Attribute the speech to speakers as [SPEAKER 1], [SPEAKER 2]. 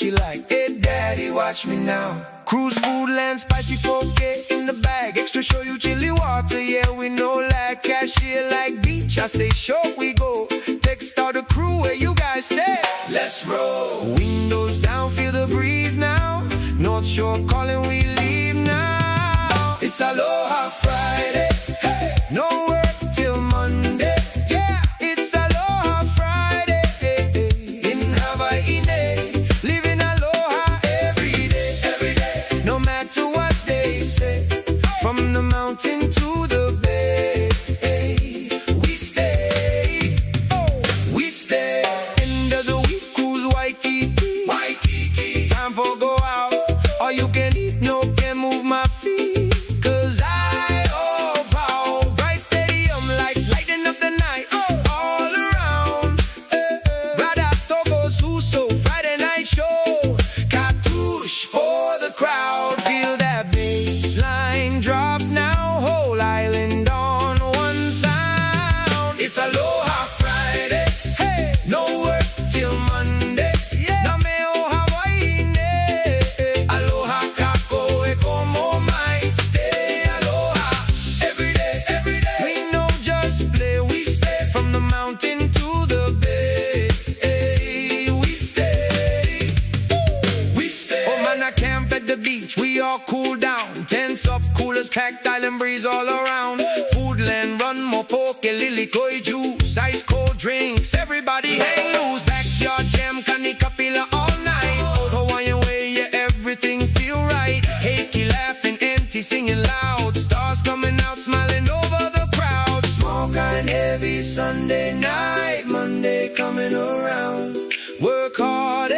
[SPEAKER 1] she like, hey daddy, watch me now. Cruise food land, spicy poke in the bag. Extra show you chili water, yeah, we know like cashier like beach. I say, sure we go. Text out the crew where you guys stay. Let's roll. Windows down, feel the breeze now. North Shore calling, we leave now. It's Aloha Friday. Hey. No work till Monday. Yeah, it's Aloha Friday. In Hawaiʻi, living aloha every day, every day. No matter what they say, from the mountain to the bay, we stay, we stay. End of the week, cruise Waikiki, Waikiki. Time for go out, all you can eat, no can move my feet. Cause I, oh, pow, bright stadium lights lighting up the night, all around. Brothers, Togos, Huso, Friday night show. Cartouche for the crowd, feel that bass line drop now. Whole island on one sound. It's Aloha Friday, hey, no work till Monday. Na meo Hawaiʻi, aloha kako e como might stay. Aloha every day, every day. We know just play, we stay from the mountain to the bay. We stay, we stay. Oh man, I camp at the beach, we all cool down. Tents up, coolers packed, island breeze all around. Foodland run, more poke, lily koi juice, ice cold drinks. Everybody hang loose, backyard jam, kanikapila all night. Old Hawaiian way, yeah, everything feel right. Heiki laughing, empty singing loud. Stars coming out, smiling over the crowd. Smoke and heavy Sunday night, Monday coming around. Work hard